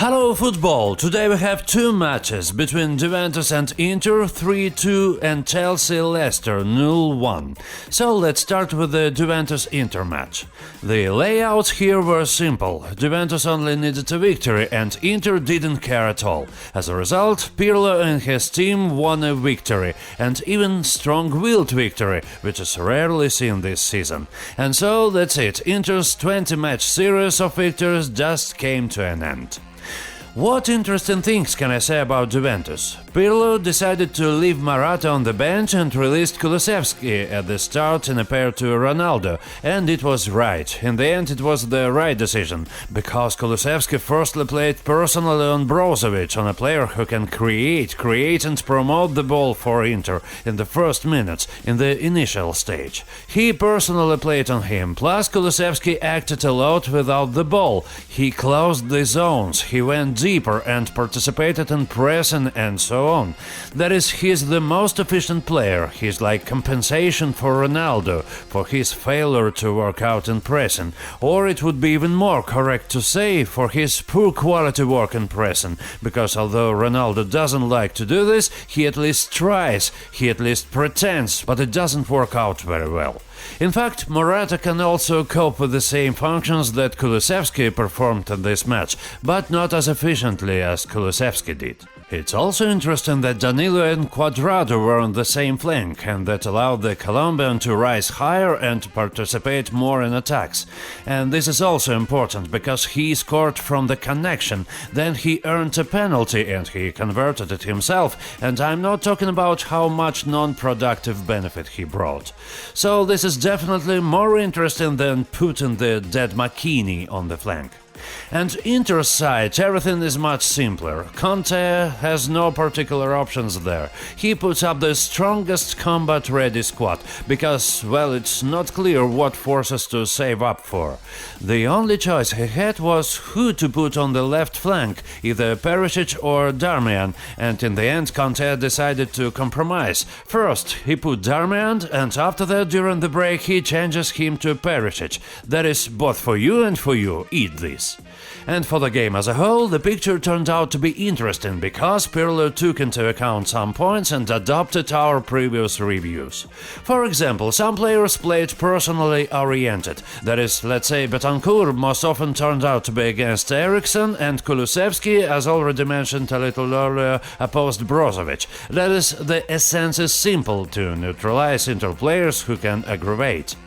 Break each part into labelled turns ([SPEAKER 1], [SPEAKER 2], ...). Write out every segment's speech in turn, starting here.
[SPEAKER 1] Hello football! Today we have two matches between Juventus and Inter 3-2 and Chelsea-Leicester 0-1. So let's start with the Juventus-Inter match. The layouts here were simple. Juventus only needed a victory and Inter didn't care at all. As a result, Pirlo and his team won a victory, and even strong-willed victory, which is rarely seen this season. And so that's it, Inter's 20-match series of victories just came to an end. What interesting things can I say about Juventus? Pirlo decided to leave Morata on the bench and released Kulusevski at the start in a pair to Ronaldo, and it was right. In the end it was the right decision, because Kulusevski firstly played personally on Brozovic, on a player who can create and promote the ball for Inter in the first minutes, in the initial stage. He personally played on him, plus Kulusevski acted a lot without the ball. He closed the zones, he went deeper and participated in pressing and so on. That is, he's the most efficient player. He's like compensation for Ronaldo for his failure to work out in pressing, or it would be even more correct to say for his poor quality work in pressing, because although Ronaldo doesn't like to do this, he at least tries, he at least pretends, but it doesn't work out very well. In fact, Morata can also cope with the same functions that Kulusevski performed in this match, but not as efficiently as Kulusevski did. It's also interesting that Danilo and Cuadrado were on the same flank, and that allowed the Colombian to rise higher and participate more in attacks. And this is also important, because he scored from the connection, then he earned a penalty and he converted it himself, and I'm not talking about how much non-productive benefit he brought. So this is definitely more interesting than putting the dead Macchini on the flank. And Inter's side, everything is much simpler. Conte has no particular options there. He puts up the strongest combat-ready squad, because, well, it's not clear what forces to save up for. The only choice he had was who to put on the left flank, either Perisic or Darmian, and in the end Conte decided to compromise. First he put Darmian, and after that, during the break, he changes him to Perisic. That is both for you and for you, eat this. And for the game as a whole, the picture turned out to be interesting, because Pirlo took into account some points and adopted our previous reviews. For example, some players played personally oriented. That is, let's say Betancourt most often turned out to be against Eriksen, and Kulusevski, as already mentioned a little earlier, opposed Brozovic. That is, the essence is simple: to neutralize Inter players who can aggravate.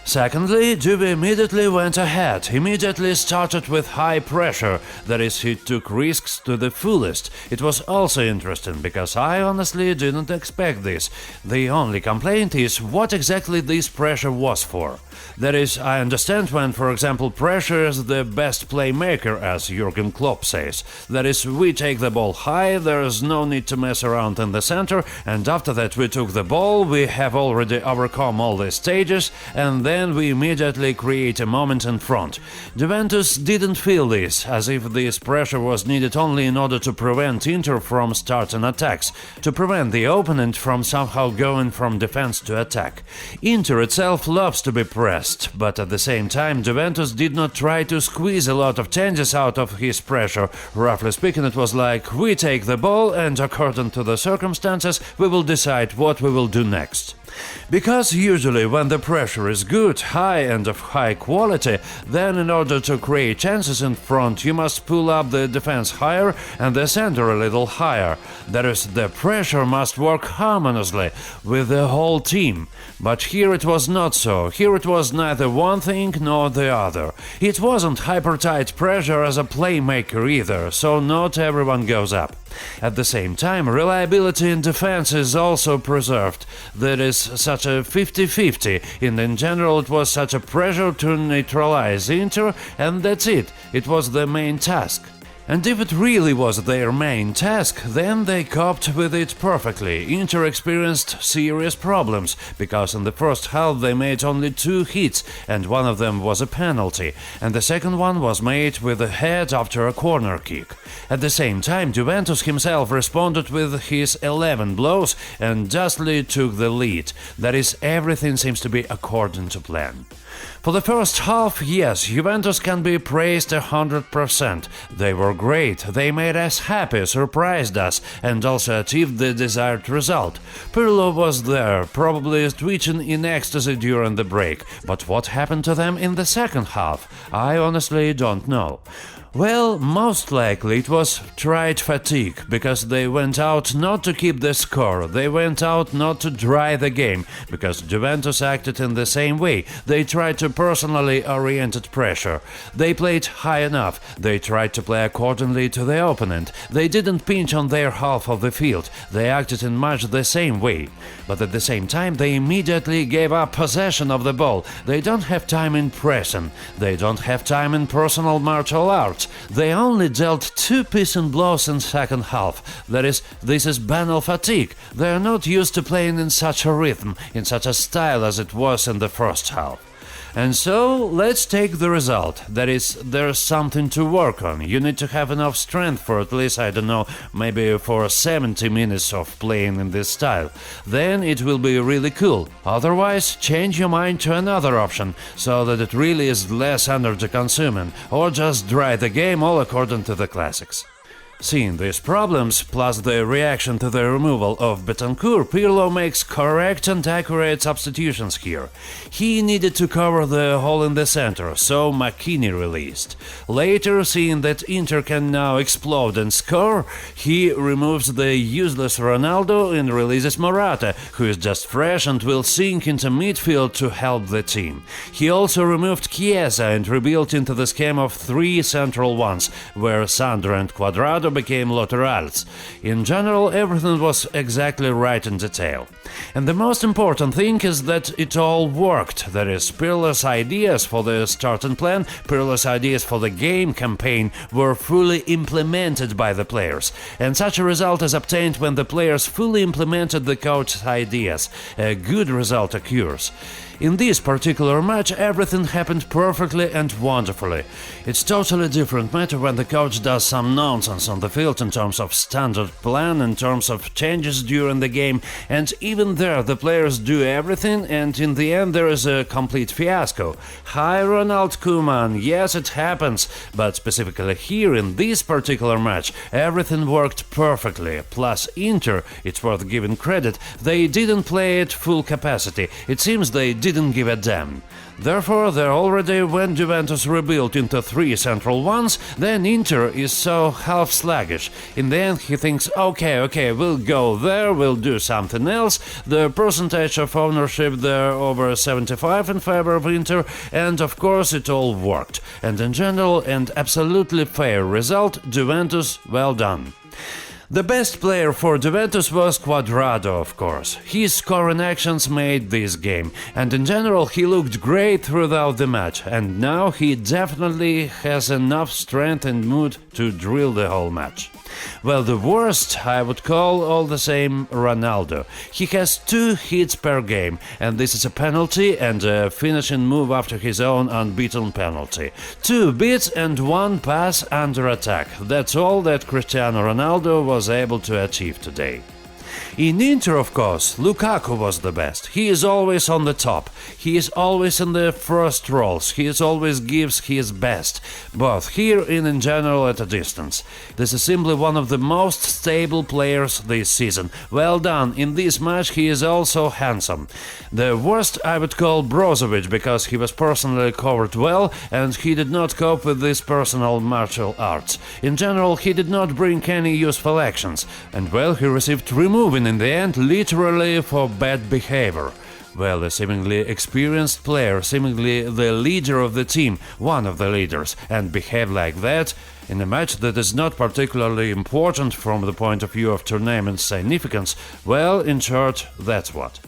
[SPEAKER 1] Secondly, Juve immediately went ahead, immediately started with high pressure, that is, he took risks to the fullest. It was also interesting, because I honestly didn't expect this. The only complaint is what exactly this pressure was for. That is, I understand when, for example, pressure is the best playmaker, as Jurgen Klopp says. That is, we take the ball high, there's no need to mess around in the center, and after that we took the ball, we have already overcome all the stages, and then we immediately create a moment in front. Juventus didn't feel this, as if this pressure was needed only in order to prevent Inter from starting attacks, to prevent the opponent from somehow going from defense to attack. Inter itself loves to be pressed, but at the same time Juventus did not try to squeeze a lot of changes out of his pressure. Roughly speaking, it was like, we take the ball and according to the circumstances we will decide what we will do next. Because usually when the pressure is good, high and of high quality, then in order to create chances in front you must pull up the defense higher and the center a little higher. That is, the pressure must work harmoniously with the whole team. But here it was not so. Here it was neither one thing nor the other. It wasn't hyper-tight pressure as a playmaker either, so not everyone goes up. At the same time, reliability in defense is also preserved. That is such a 50-50, and in general it was such a pressure to neutralize Inter, and that's it. It was the main task. And if it really was their main task, then they coped with it perfectly. Inter experienced serious problems, because in the first half they made only 2 hits, and one of them was a penalty, and the second one was made with a head after a corner kick. At the same time, Juventus himself responded with his 11 blows and justly took the lead. That is, everything seems to be according to plan. For the first half, yes, Juventus can be praised 100%. They were great, they made us happy, surprised us, and also achieved the desired result. Pirlo was there, probably twitching in ecstasy during the break, but what happened to them in the second half? I honestly don't know. Well, most likely it was tried fatigue, because they went out not to keep the score, they went out not to dry the game, because Juventus acted in the same way, they tried to personally oriented pressure, they played high enough, they tried to play accordingly to the opponent, they didn't pinch on their half of the field, they acted in much the same way. But at the same time they immediately gave up possession of the ball, they don't have time in pressing, they don't have time in personal martial arts. They only dealt 2 pissing blows in second half. This is banal fatigue. They are not used to playing in such a rhythm, in such a style as it was in the first half. And so, let's take the result. That is, there's something to work on. You need to have enough strength for at least, I don't know, maybe for 70 minutes of playing in this style. Then it will be really cool. Otherwise, change your mind to another option, so that it really is less energy consuming, or just dry the game all according to the classics. Seeing these problems, plus the reaction to the removal of Betancourt, Pirlo makes correct and accurate substitutions here. He needed to cover the hole in the center, so McKinney released. Later, seeing that Inter can now explode and score, he removes the useless Ronaldo and releases Morata, who is just fresh and will sink into midfield to help the team. He also removed Chiesa and rebuilt into the scheme of 3 central ones, where Sandro and Cuadrado became laterals. In general, everything was exactly right in detail. And the most important thing is that it all worked. That is, Pirlo's ideas for the starting plan, Pirlo's ideas for the game campaign were fully implemented by the players. And such a result is obtained when the players fully implemented the coach's ideas. A good result occurs. In this particular match, everything happened perfectly and wonderfully. It's totally different matter when the coach does some nonsense on the field in terms of standard plan, in terms of changes during the game, and even there the players do everything and in the end there is a complete fiasco. Hi Ronald Koeman, yes it happens, but specifically here in this particular match everything worked perfectly, plus Inter, it's worth giving credit, they didn't play at full capacity, it seems they didn't give a damn. Therefore, already when Juventus rebuilt into 3 central ones, then Inter is so half sluggish. In the end he thinks, okay, we'll go there, we'll do something else. The percentage of ownership there over 75 in favor of Inter, and of course it all worked. And in general, and absolutely fair result, Juventus, well done. The best player for Juventus was Cuadrado, of course. His scoring actions made this game, and in general he looked great throughout the match, and now he definitely has enough strength and mood to drill the whole match. Well, the worst I would call all the same Ronaldo. He has 2 hits per game, and this is a penalty and a finishing move after his own unbeaten penalty. 2 beats and 1 pass under attack. That's all that Cristiano Ronaldo was able to achieve today. In Inter, of course, Lukaku was the best. He is always on the top. He is always in the first roles. He always gives his best, both here and in general at a distance. This is simply one of the most stable players this season. Well done. In this match he is also handsome. The worst I would call Brozovic, because he was personally covered well and he did not cope with these personal martial arts. In general, he did not bring any useful actions, and well, he received removing in the end literally for bad behavior. Well, a seemingly experienced player, seemingly the leader of the team, one of the leaders, and behave like that in a match that is not particularly important from the point of view of tournament significance, well, in short, that's what.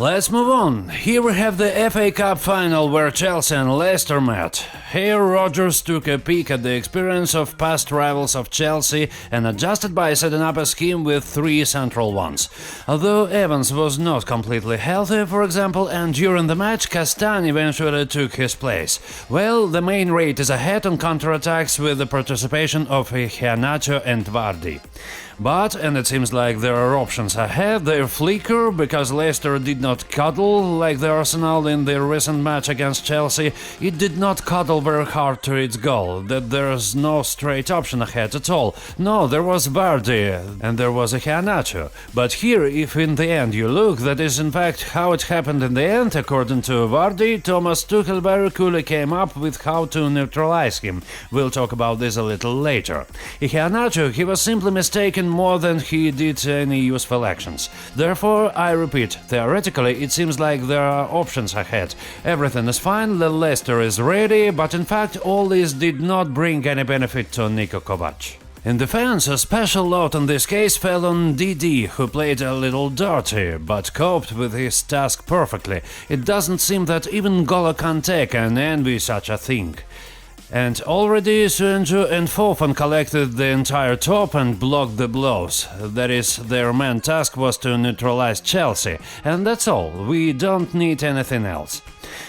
[SPEAKER 1] Let's move on. Here we have the FA Cup final where Chelsea and Leicester met. Here Rodgers took a peek at the experience of past rivals of Chelsea and adjusted by setting up a scheme with 3 central ones. Although Evans was not completely healthy, for example, and during the match Castagna eventually took his place. Well, the main rate is ahead on counterattacks with the participation of Iheanacho and Vardy. But, and it seems like there are options ahead, they flicker because Leicester did not cuddle like the Arsenal in their recent match against Chelsea. It did not cuddle very hard to its goal, that there's no straight option ahead at all. No, there was Vardy and there was Iheanacho. But here, if in the end you look, that is in fact how it happened in the end. According to Vardy, Thomas Tuchel very coolly came up with how to neutralize him. We'll talk about this a little later. Iheanacho, he was simply mistaken more than he did any useful actions. Therefore, I repeat, theoretically it seems like there are options ahead. Everything is fine, the Leicester is ready, but in fact all this did not bring any benefit to Niko Kovac. In defense, a special load in this case fell on DD, who played a little dirty, but coped with his task perfectly. It doesn't seem that even N'Golo Kante can envy such a thing. And already Suenju and Fofen collected the entire top and blocked the blows. That is, their main task was to neutralize Chelsea, and that's all, we don't need anything else.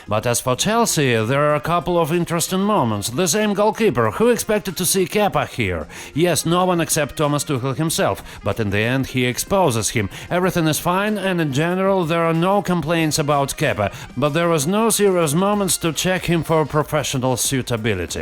[SPEAKER 1] But as for Chelsea, there are a couple of interesting moments. The same goalkeeper, who expected to see Kepa here? Yes, no one except Thomas Tuchel himself, but in the end he exposes him. Everything is fine, and in general there are no complaints about Kepa, but there was no serious moments to check him for professional suitability.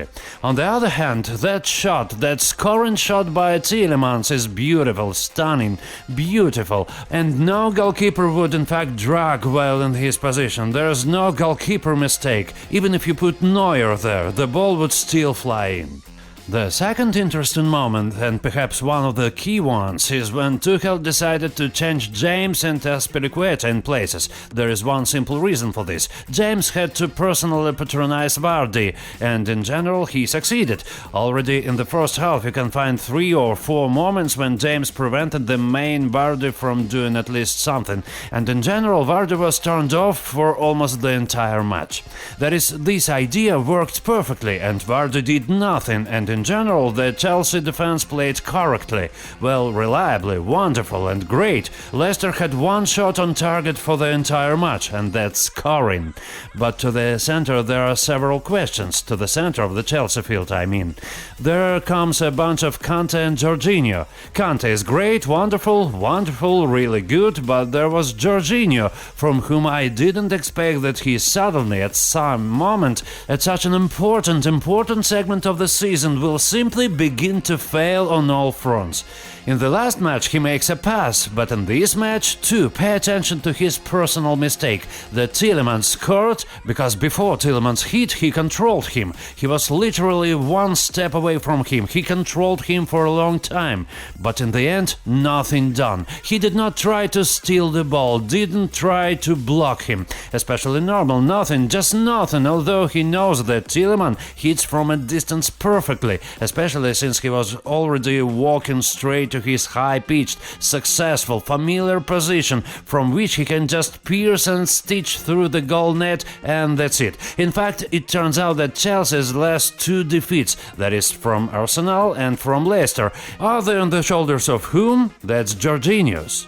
[SPEAKER 1] On the other hand, that shot, that scoring shot by Tielemans is beautiful, stunning, beautiful, and no goalkeeper would in fact drag well in his position. There's no goalkeeper mistake. Even if you put Neuer there, the ball would still fly in. The second interesting moment, and perhaps one of the key ones, is when Tuchel decided to change James and Azpilicueta in places. There is one simple reason for this. James had to personally patronize Vardy, and in general he succeeded. Already in the first half you can find 3 or 4 moments when James prevented the main Vardy from doing at least something, and in general Vardy was turned off for almost the entire match. That is, this idea worked perfectly, and Vardy did nothing, and in general, the Chelsea defense played correctly, well, reliably, wonderful and great. Leicester had 1 shot on target for the entire match, and that's scoring. But to the center there are several questions, to the center of the Chelsea field, I mean. There comes a bunch of Kante and Jorginho. Kante is great, wonderful, really good, but there was Jorginho, from whom I didn't expect that he suddenly, at some moment, at such an important segment of the season, will simply begin to fail on all fronts. In the last match he makes a pass, but in this match too, pay attention to his personal mistake. That Tielemans scored because before Tielemans hit he controlled him. He was literally 1 step away from him, he controlled him for a long time. But in the end, nothing done. He did not try to steal the ball, didn't try to block him. Especially normal, nothing, just nothing, although he knows that Tielemans hits from a distance perfectly, especially since he was already walking straight to his high-pitched, successful, familiar position from which he can just pierce and stitch through the goal net, and that's it. In fact, it turns out that Chelsea's last 2 defeats, that is from Arsenal and from Leicester, are they on the shoulders of whom? That's Jorginho's.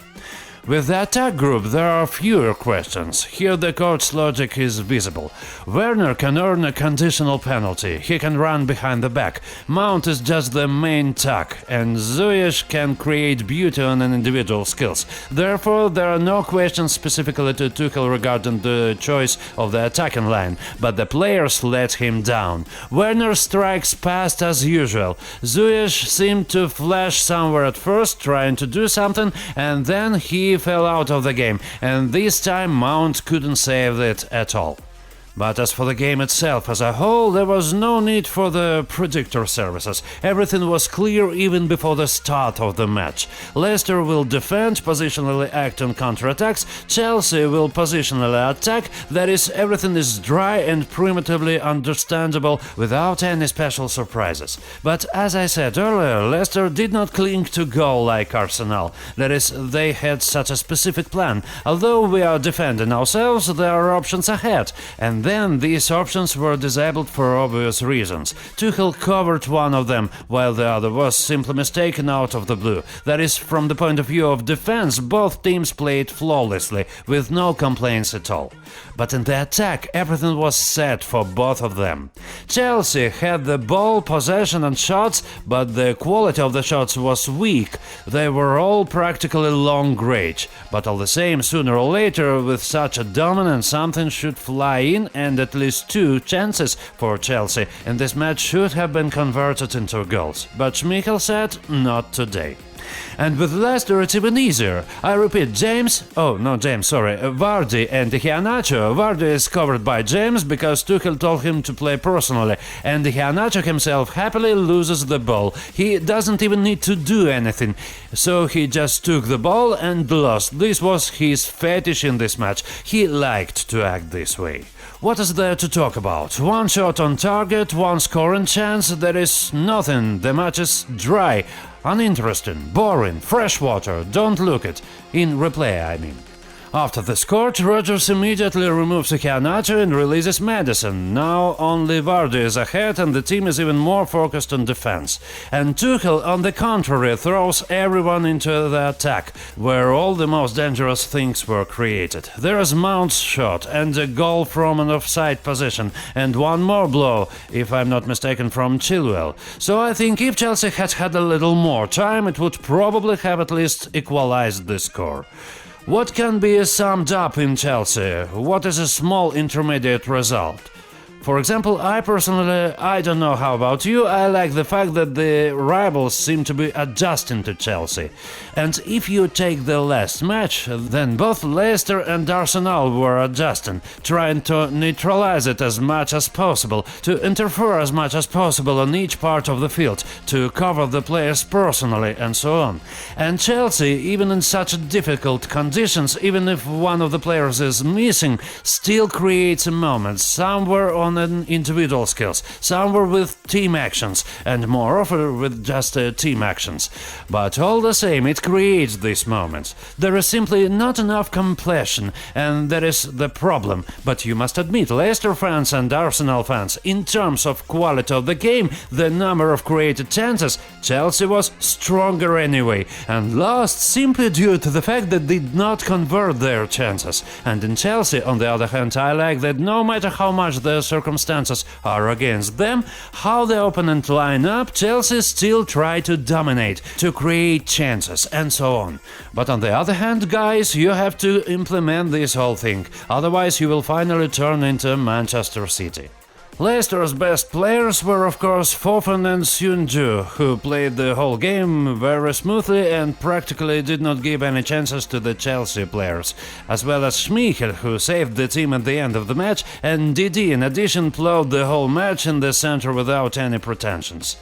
[SPEAKER 1] With the attack group there are fewer questions. Here the coach's logic is visible. Werner can earn a conditional penalty, he can run behind the back. Mount is just the main tack, and Ziyech can create beauty on an individual skills. Therefore, there are no questions specifically to Tuchel regarding the choice of the attacking line, but the players let him down. Werner strikes past as usual. Ziyech seemed to flash somewhere at first, trying to do something, and then he fell out of the game, and this time Mount couldn't save it at all. But as for the game itself as a whole, there was no need for the predictor services. Everything was clear even before the start of the match. Leicester will defend, positionally act on counterattacks. Chelsea will positionally attack. That is, everything is dry and primitively understandable without any special surprises. But as I said earlier, Leicester did not cling to goal like Arsenal. That is, they had such a specific plan. Although we are defending ourselves, there are options ahead, and then these options were disabled for obvious reasons. Tuchel covered one of them, while the other was simply mistaken out of the blue. That is, from the point of view of defense, both teams played flawlessly, with no complaints at all. But in the attack, everything was set for both of them. Chelsea had the ball, possession and shots, but the quality of the shots was weak. They were all practically long range. But all the same, sooner or later, with such a dominance, something should fly in, and at least 2 chances for Chelsea in this match should have been converted into goals. But Schmeichel said, not today. And with Leicester it's even easier. I repeat, Vardy and Iheanacho. Vardy is covered by James because Tuchel told him to play personally, and Iheanacho himself happily loses the ball. He doesn't even need to do anything, so he just took the ball and lost. This was his fetish in this match. He liked to act this way. What is there to talk about? 1 shot on target, 1 scoring chance, there is nothing. The match is dry, uninteresting, boring, fresh water, don't look it. In replay, I mean. After the score, Rodgers immediately removes Iheanacho and releases Maddison. Now only Vardy is ahead and the team is even more focused on defense. And Tuchel, on the contrary, throws everyone into the attack, where all the most dangerous things were created. There is Mount's shot and a goal from an offside position, and one more blow, if I'm not mistaken, from Chilwell. So I think if Chelsea had had a little more time, it would probably have at least equalized the score. What can be summed up in Chelsea? What is a small intermediate result? For example, I don't know how about you, I like the fact that the rivals seem to be adjusting to Chelsea. And if you take the last match, then both Leicester and Arsenal were adjusting, trying to neutralize it as much as possible, to interfere as much as possible on each part of the field, to cover the players personally, and so on. And Chelsea, even in such difficult conditions, even if one of the players is missing, still creates moments, somewhere on individual skills, somewhere with team actions, and more often with just team actions. But all the same, it creates these moments. There is simply not enough completion, and that is the problem. But you must admit, Leicester fans and Arsenal fans, in terms of quality of the game, the number of created chances, Chelsea was stronger anyway, and lost simply due to the fact that they did not convert their chances. And in Chelsea, on the other hand, I like that no matter how much the circumstances are against them, how the opponent line up, Chelsea still try to dominate, to create chances, and so on. But on the other hand, guys, you have to implement this whole thing, otherwise you will finally turn into Manchester City. Leicester's best players were of course Foden and Seunju, who played the whole game very smoothly and practically did not give any chances to the Chelsea players, as well as Schmeichel, who saved the team at the end of the match, and Didi in addition plowed the whole match in the center without any pretensions.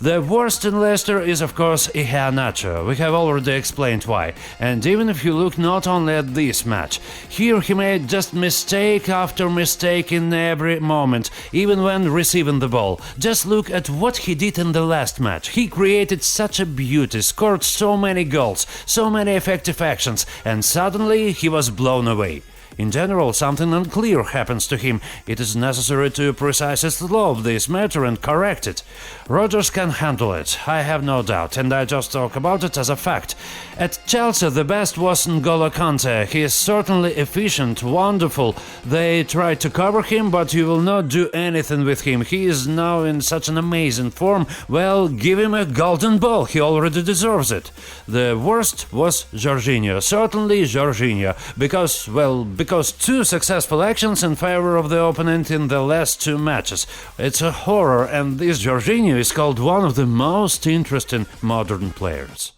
[SPEAKER 1] The worst in Leicester is of course Iheanacho. We have already explained why. And even if you look not only at this match, here he made just mistake after mistake in every moment, even when receiving the ball. Just look at what he did in the last match. He created such a beauty, scored so many goals, so many effective actions, and suddenly he was blown away. In general, something unclear happens to him. It is necessary to precisely solve this matter and correct it. Rodgers can handle it, I have no doubt, and I just talk about it as a fact. At Chelsea, the best was N'Golo Kante. He is certainly efficient, wonderful. They tried to cover him, but you will not do anything with him. He is now in such an amazing form. Well, give him a golden ball, he already deserves it. The worst was Jorginho, certainly Jorginho, because 2 successful actions in favor of the opponent in the last 2 matches. It's a horror, and this Jorginho is called one of the most interesting modern players.